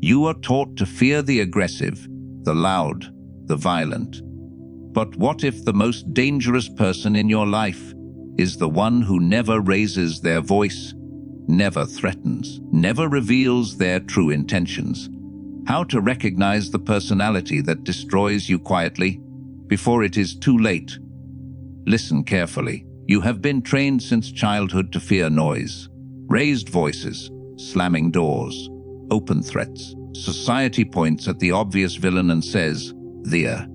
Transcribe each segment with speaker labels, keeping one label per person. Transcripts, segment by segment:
Speaker 1: You are taught to fear the aggressive, the loud, the violent. But what if the most dangerous person in your life is the one who never raises their voice, never threatens, never reveals their true intentions? How to recognize the personality that destroys you quietly before it is too late? Listen carefully. You have been trained since childhood to fear noise, raised voices, slamming doors, open threats. Society points at the obvious villain and says, "There,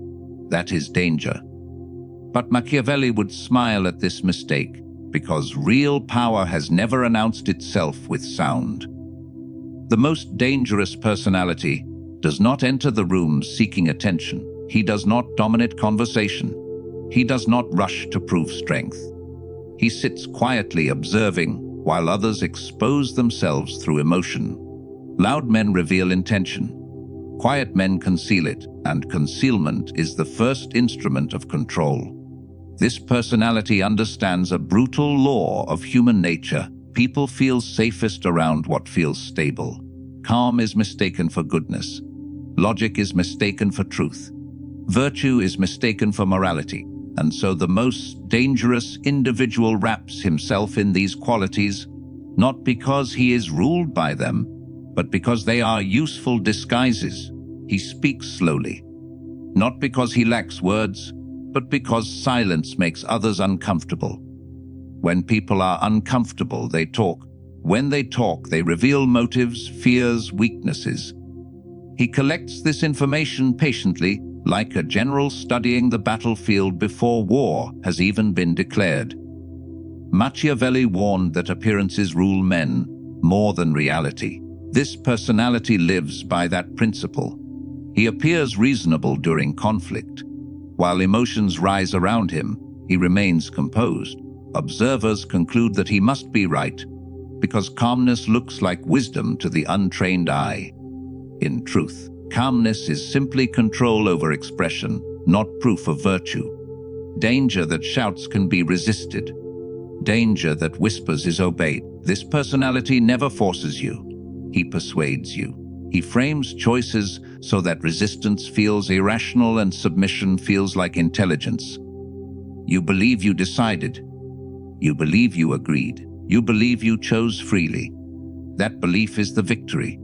Speaker 1: that is danger." But Machiavelli would smile at this mistake, because real power has never announced itself with sound. The most dangerous personality does not enter the room seeking attention. He does not dominate conversation. He does not rush to prove strength. He sits quietly observing while others expose themselves through emotion. Loud men reveal intention. Quiet men conceal it, and concealment is the first instrument of control. This personality understands a brutal law of human nature. People feel safest around what feels stable. Calm is mistaken for goodness. Logic is mistaken for truth. Virtue is mistaken for morality. And so the most dangerous individual wraps himself in these qualities, not because he is ruled by them, but because they are useful disguises. He speaks slowly, not because he lacks words, but because silence makes others uncomfortable. When people are uncomfortable, they talk. When they talk, they reveal motives, fears, weaknesses. He collects this information patiently, like a general studying the battlefield before war has even been declared. Machiavelli warned that appearances rule men more than reality. This personality lives by that principle. He appears reasonable during conflict. While emotions rise around him, he remains composed. Observers conclude that he must be right, because calmness looks like wisdom to the untrained eye. In truth, calmness is simply control over expression, not proof of virtue. Danger that shouts can be resisted. Danger that whispers is obeyed. This personality never forces you. He persuades you. He frames choices so that resistance feels irrational and submission feels like intelligence. You believe you decided. You believe you agreed. You believe you chose freely. That belief is the victory.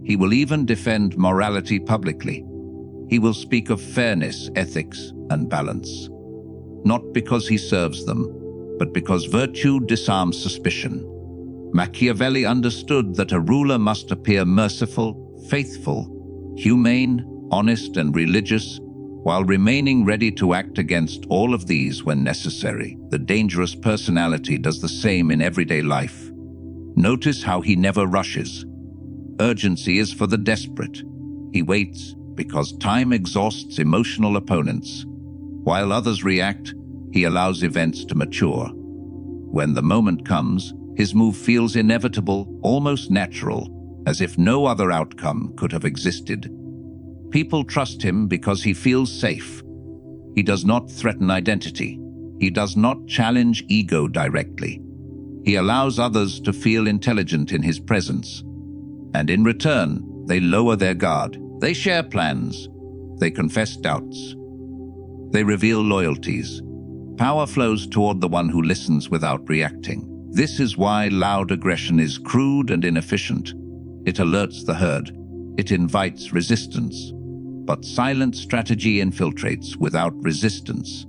Speaker 1: He will even defend morality publicly. He will speak of fairness, ethics, and balance. Not because he serves them, but because virtue disarms suspicion. Machiavelli understood that a ruler must appear merciful, faithful, humane, honest, and religious, while remaining ready to act against all of these when necessary. The dangerous personality does the same in everyday life. Notice how he never rushes. Urgency is for the desperate. He waits because time exhausts emotional opponents. While others react, he allows events to mature. When the moment comes, his move feels inevitable, almost natural, as if no other outcome could have existed. People trust him because he feels safe. He does not threaten identity. He does not challenge ego directly. He allows others to feel intelligent in his presence. And in return, they lower their guard. They share plans. They confess doubts. They reveal loyalties. Power flows toward the one who listens without reacting. This is why loud aggression is crude and inefficient. It alerts the herd. It invites resistance. But silent strategy infiltrates without resistance.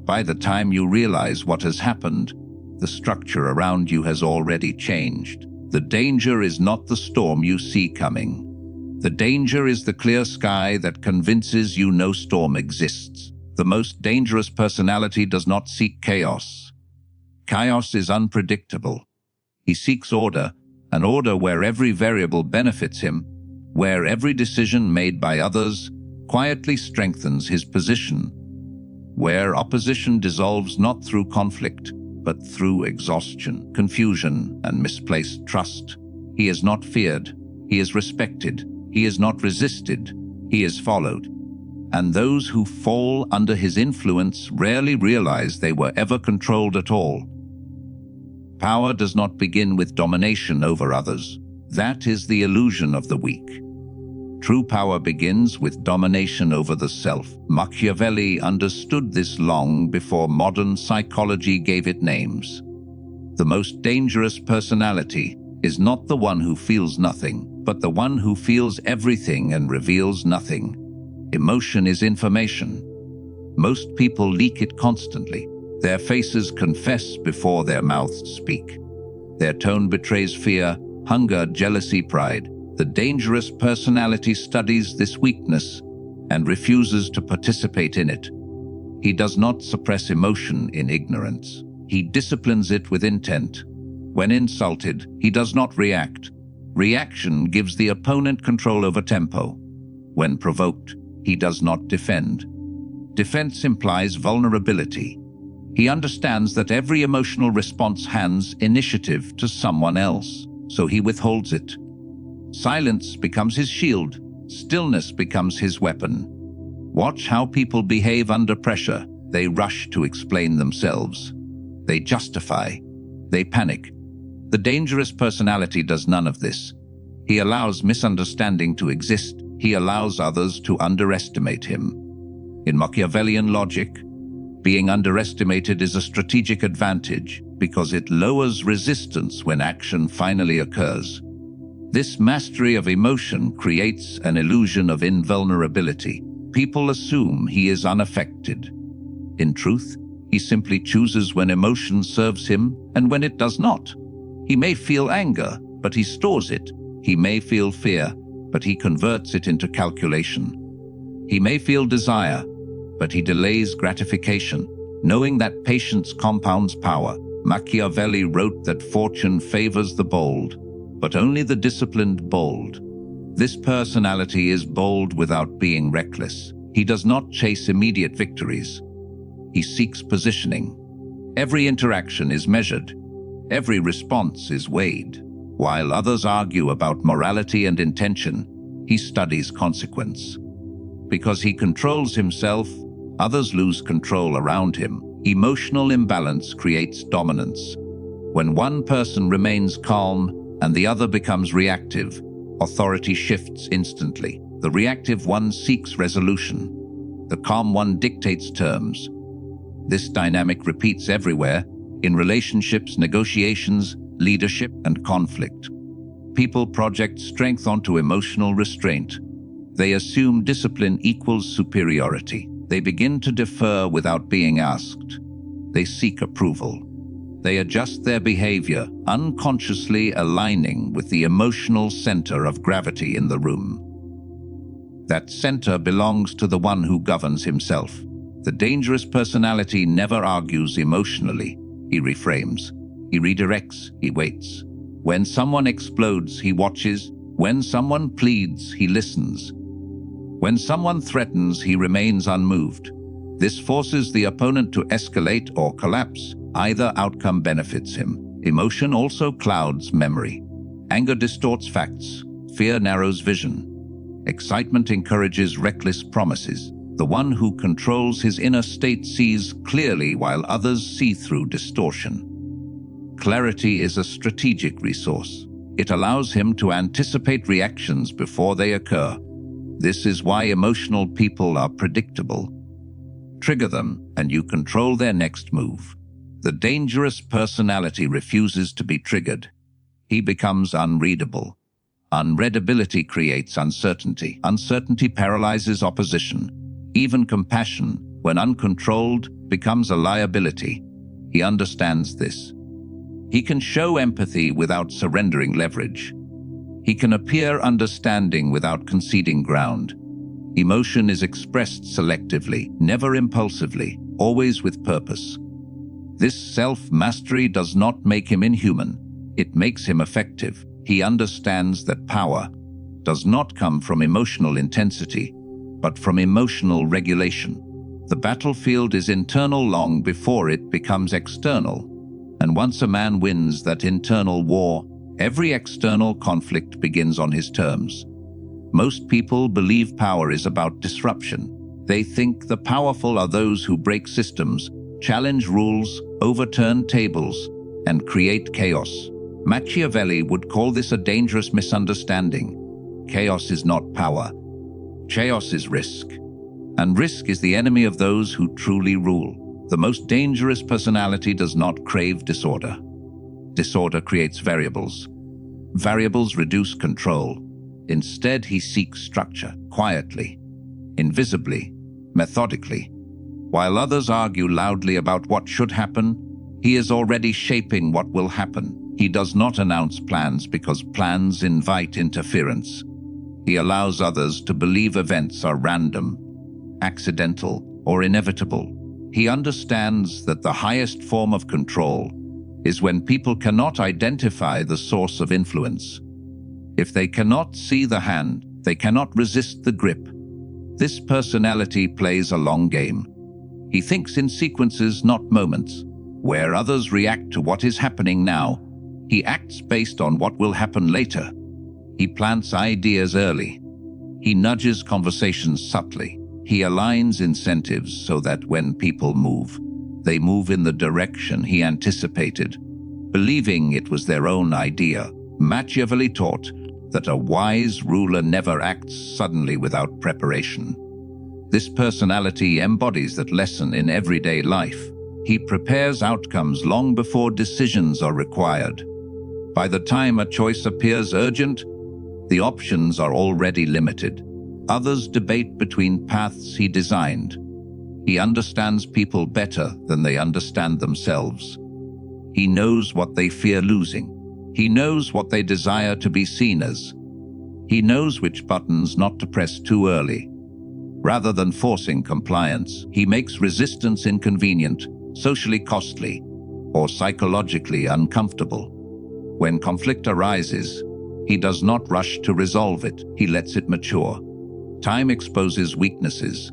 Speaker 1: By the time you realize what has happened, the structure around you has already changed. The danger is not the storm you see coming. The danger is the clear sky that convinces you no storm exists. The most dangerous personality does not seek chaos. Chaos is unpredictable. He seeks order, an order where every variable benefits him, where every decision made by others quietly strengthens his position, where opposition dissolves not through conflict, but through exhaustion, confusion, and misplaced trust. He is not feared. He is respected. He is not resisted. He is followed. And those who fall under his influence rarely realize they were ever controlled at all. Power does not begin with domination over others. That is the illusion of the weak. True power begins with domination over the self. Machiavelli understood this long before modern psychology gave it names. The most dangerous personality is not the one who feels nothing, but the one who feels everything and reveals nothing. Emotion is information. Most people leak it constantly. Their faces confess before their mouths speak. Their tone betrays fear, hunger, jealousy, pride. The dangerous personality studies this weakness and refuses to participate in it. He does not suppress emotion in ignorance. He disciplines it with intent. When insulted, he does not react. Reaction gives the opponent control over tempo. When provoked, he does not defend. Defense implies vulnerability. He understands that every emotional response hands initiative to someone else, so he withholds it. Silence becomes his shield. Stillness becomes his weapon. Watch how people behave under pressure. They rush to explain themselves. They justify. They panic. The dangerous personality does none of this. He allows misunderstanding to exist. He allows others to underestimate him. In Machiavellian logic, being underestimated is a strategic advantage because it lowers resistance when action finally occurs. This mastery of emotion creates an illusion of invulnerability. People assume he is unaffected. In truth, he simply chooses when emotion serves him and when it does not. He may feel anger, but he stores it. He may feel fear, but he converts it into calculation. He may feel desire, but he delays gratification. Knowing that patience compounds power, Machiavelli wrote that fortune favors the bold, but only the disciplined bold. This personality is bold without being reckless. He does not chase immediate victories. He seeks positioning. Every interaction is measured. Every response is weighed. While others argue about morality and intention, he studies consequence. Because he controls himself, others lose control around him. Emotional imbalance creates dominance. When one person remains calm and the other becomes reactive, authority shifts instantly. The reactive one seeks resolution. The calm one dictates terms. This dynamic repeats everywhere, in relationships, negotiations, leadership, and conflict. People project strength onto emotional restraint. They assume discipline equals superiority. They begin to defer without being asked. They seek approval. They adjust their behavior, unconsciously aligning with the emotional center of gravity in the room. That center belongs to the one who governs himself. The dangerous personality never argues emotionally. He reframes. He redirects. He waits. When someone explodes, he watches. When someone pleads, he listens. When someone threatens, he remains unmoved. This forces the opponent to escalate or collapse. Either outcome benefits him. Emotion also clouds memory. Anger distorts facts. Fear narrows vision. Excitement encourages reckless promises. The one who controls his inner state sees clearly while others see through distortion. Clarity is a strategic resource. It allows him to anticipate reactions before they occur. This is why emotional people are predictable. Trigger them, and you control their next move. The dangerous personality refuses to be triggered. He becomes unreadable. Unreadability creates uncertainty. Uncertainty paralyzes opposition. Even compassion, when uncontrolled, becomes a liability. He understands this. He can show empathy without surrendering leverage. He can appear understanding without conceding ground. Emotion is expressed selectively, never impulsively, always with purpose. This self-mastery does not make him inhuman. It makes him effective. He understands that power does not come from emotional intensity, but from emotional regulation. The battlefield is internal long before it becomes external. And once a man wins that internal war, every external conflict begins on his terms. Most people believe power is about disruption. They think the powerful are those who break systems, challenge rules, overturn tables, and create chaos. Machiavelli would call this a dangerous misunderstanding. Chaos is not power. Chaos is risk. And risk is the enemy of those who truly rule. The most dangerous personality does not crave disorder. Disorder creates variables. Variables reduce control. Instead, he seeks structure, quietly, invisibly, methodically. While others argue loudly about what should happen, he is already shaping what will happen. He does not announce plans because plans invite interference. He allows others to believe events are random, accidental, or inevitable. He understands that the highest form of control is when people cannot identify the source of influence. If they cannot see the hand, they cannot resist the grip. This personality plays a long game. He thinks in sequences, not moments. Where others react to what is happening now, he acts based on what will happen later. He plants ideas early. He nudges conversations subtly. He aligns incentives so that when people move, they move in the direction he anticipated, believing it was their own idea. Machiavelli taught that a wise ruler never acts suddenly without preparation. This personality embodies that lesson in everyday life. He prepares outcomes long before decisions are required. By the time a choice appears urgent, the options are already limited. Others debate between paths he designed. He understands people better than they understand themselves. He knows what they fear losing. He knows what they desire to be seen as. He knows which buttons not to press too early. Rather than forcing compliance, he makes resistance inconvenient, socially costly, or psychologically uncomfortable. When conflict arises, he does not rush to resolve it. He lets it mature. Time exposes weaknesses.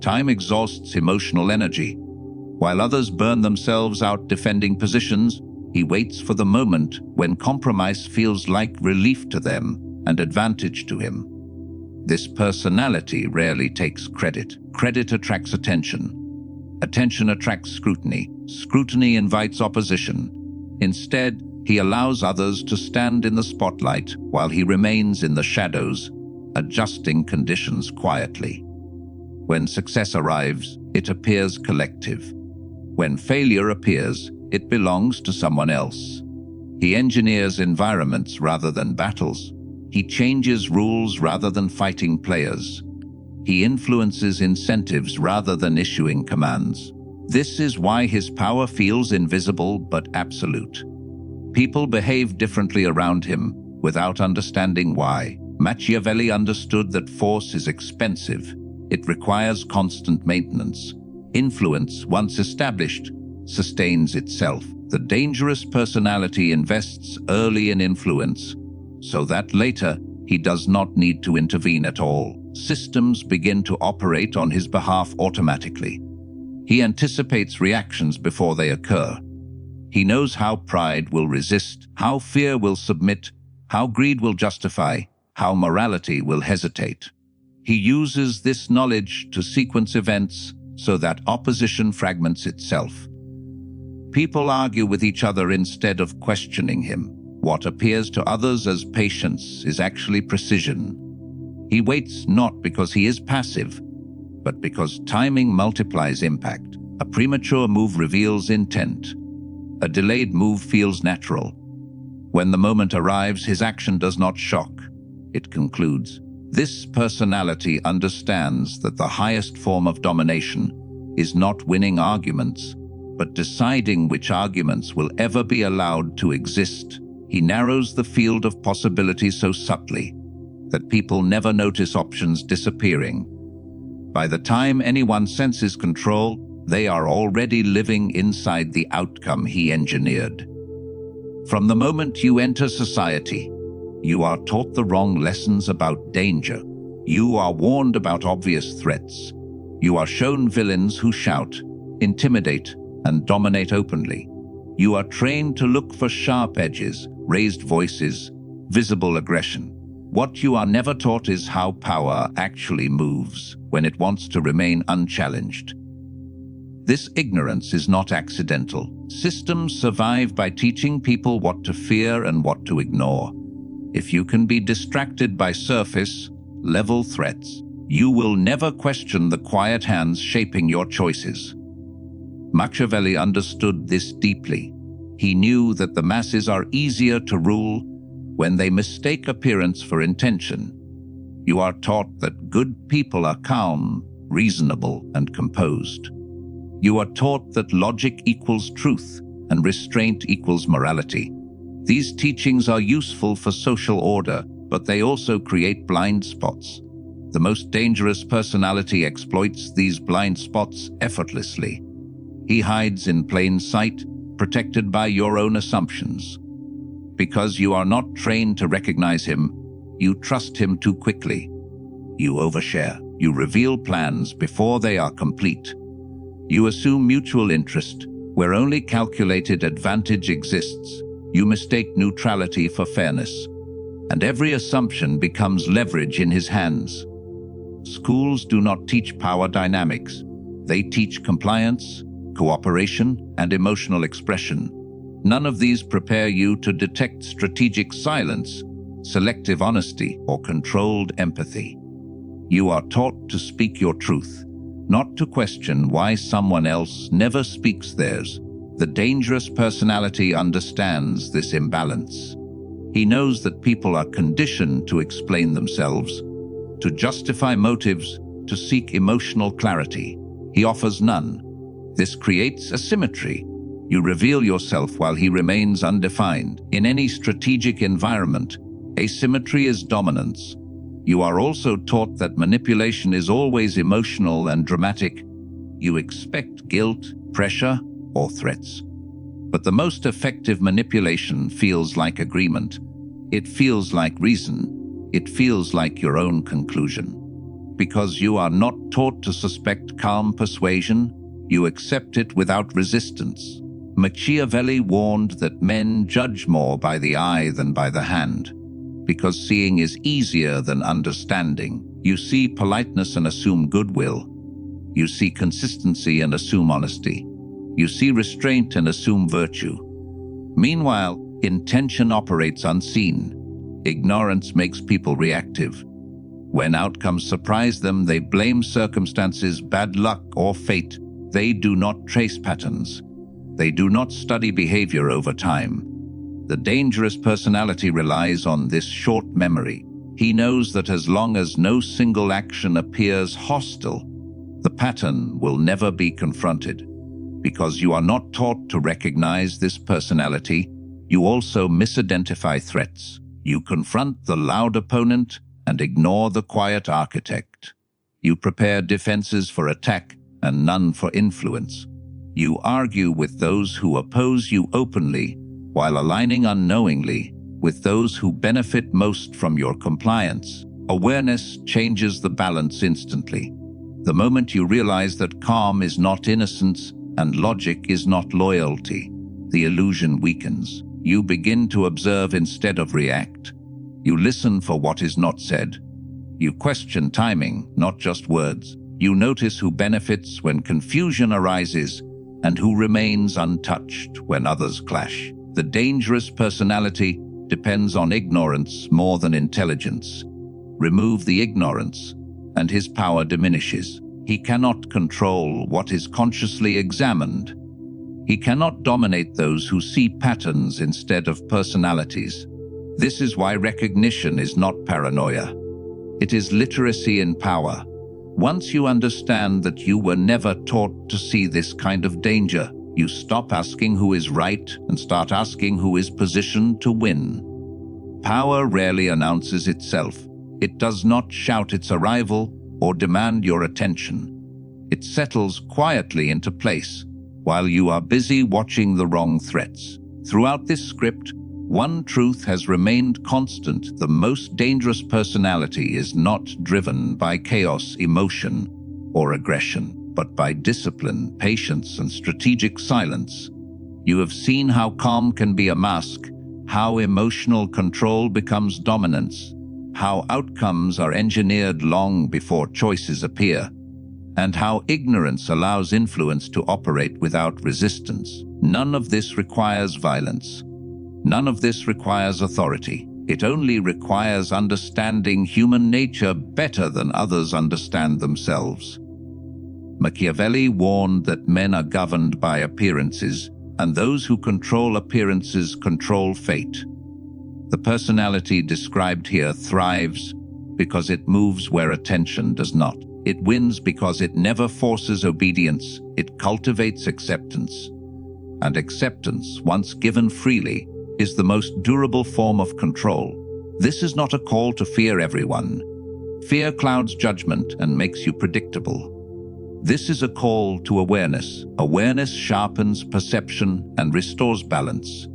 Speaker 1: Time exhausts emotional energy. While others burn themselves out defending positions, he waits for the moment when compromise feels like relief to them and advantage to him. This personality rarely takes credit. Credit attracts attention. Attention attracts scrutiny. Scrutiny invites opposition. Instead, he allows others to stand in the spotlight while he remains in the shadows, adjusting conditions quietly. When success arrives, it appears collective. When failure appears, it belongs to someone else. He engineers environments rather than battles. He changes rules rather than fighting players. He influences incentives rather than issuing commands. This is why his power feels invisible but absolute. People behave differently around him without understanding why. Machiavelli understood that force is expensive. It requires constant maintenance. Influence, once established, sustains itself. The dangerous personality invests early in influence, so that later he does not need to intervene at all. Systems begin to operate on his behalf automatically. He anticipates reactions before they occur. He knows how pride will resist, how fear will submit, how greed will justify, how morality will hesitate. He uses this knowledge to sequence events so that opposition fragments itself. People argue with each other instead of questioning him. What appears to others as patience is actually precision. He waits not because he is passive, but because timing multiplies impact. A premature move reveals intent. A delayed move feels natural. When the moment arrives, his action does not shock. It concludes. This personality understands that the highest form of domination is not winning arguments, but deciding which arguments will ever be allowed to exist. He narrows the field of possibility so subtly that people never notice options disappearing. By the time anyone senses control, they are already living inside the outcome he engineered. From the moment you enter society, you are taught the wrong lessons about danger. You are warned about obvious threats. You are shown villains who shout, intimidate, and dominate openly. You are trained to look for sharp edges, raised voices, visible aggression. What you are never taught is how power actually moves when it wants to remain unchallenged. This ignorance is not accidental. Systems survive by teaching people what to fear and what to ignore. If you can be distracted by surface-level threats, you will never question the quiet hands shaping your choices. Machiavelli understood this deeply. He knew that the masses are easier to rule when they mistake appearance for intention. You are taught that good people are calm, reasonable, and composed. You are taught that logic equals truth and restraint equals morality. These teachings are useful for social order, but they also create blind spots. The most dangerous personality exploits these blind spots effortlessly. He hides in plain sight, protected by your own assumptions. Because you are not trained to recognize him, you trust him too quickly. You overshare. You reveal plans before they are complete. You assume mutual interest where only calculated advantage exists. You mistake neutrality for fairness. And every assumption becomes leverage in his hands. Schools do not teach power dynamics. They teach compliance, cooperation, and emotional expression. None of these prepare you to detect strategic silence, selective honesty, or controlled empathy. You are taught to speak your truth, not to question why someone else never speaks theirs. The dangerous personality understands this imbalance. He knows that people are conditioned to explain themselves, to justify motives, to seek emotional clarity. He offers none. This creates asymmetry. You reveal yourself while he remains undefined. In any strategic environment, asymmetry is dominance. You are also taught that manipulation is always emotional and dramatic. You expect guilt, pressure, or threats. But the most effective manipulation feels like agreement. It feels like reason. It feels like your own conclusion. Because you are not taught to suspect calm persuasion, you accept it without resistance. Machiavelli warned that men judge more by the eye than by the hand. Because seeing is easier than understanding. You see politeness and assume goodwill. You see consistency and assume honesty. You see restraint and assume virtue. Meanwhile, intention operates unseen. Ignorance makes people reactive. When outcomes surprise them, they blame circumstances, bad luck, or fate. They do not trace patterns. They do not study behavior over time. The dangerous personality relies on this short memory. He knows that as long as no single action appears hostile, the pattern will never be confronted. Because you are not taught to recognize this personality, you also misidentify threats. You confront the loud opponent and ignore the quiet architect. You prepare defenses for attack and none for influence. You argue with those who oppose you openly, while aligning unknowingly with those who benefit most from your compliance. Awareness changes the balance instantly. The moment you realize that calm is not innocence and logic is not loyalty, the illusion weakens. You begin to observe instead of react. You listen for what is not said. You question timing, not just words. You notice who benefits when confusion arises and who remains untouched when others clash. The dangerous personality depends on ignorance more than intelligence. Remove the ignorance, and his power diminishes. He cannot control what is consciously examined. He cannot dominate those who see patterns instead of personalities. This is why recognition is not paranoia. It is literacy in power. Once you understand that you were never taught to see this kind of danger, you stop asking who is right and start asking who is positioned to win. Power rarely announces itself. It does not shout its arrival or demand your attention. It settles quietly into place while you are busy watching the wrong threats. Throughout this script, one truth has remained constant: the most dangerous personality is not driven by chaos, emotion, or aggression, but by discipline, patience, and strategic silence. You have seen how calm can be a mask, how emotional control becomes dominance, how outcomes are engineered long before choices appear. and how ignorance allows influence to operate without resistance. None of this requires violence. None of this requires authority. It only requires understanding human nature better than others understand themselves. Machiavelli warned that men are governed by appearances, and those who control appearances control fate. The personality described here thrives because it moves where attention does not. It wins because it never forces obedience, it cultivates acceptance. And acceptance, once given freely, is the most durable form of control. This is not a call to fear everyone. Fear clouds judgment and makes you predictable. This is a call to awareness. Awareness sharpens perception and restores balance.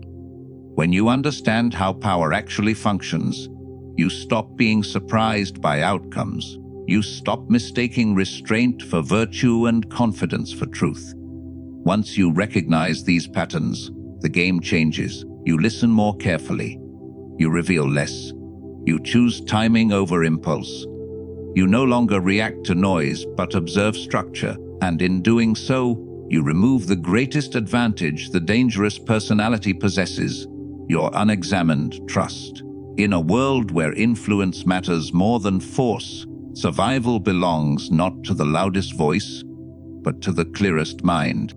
Speaker 1: When you understand how power actually functions, you stop being surprised by outcomes. You stop mistaking restraint for virtue and confidence for truth. Once you recognize these patterns, the game changes. You listen more carefully. You reveal less. You choose timing over impulse. You no longer react to noise but observe structure, and in doing so, you remove the greatest advantage the dangerous personality possesses: your unexamined trust. In a world where influence matters more than force, survival belongs not to the loudest voice, but to the clearest mind.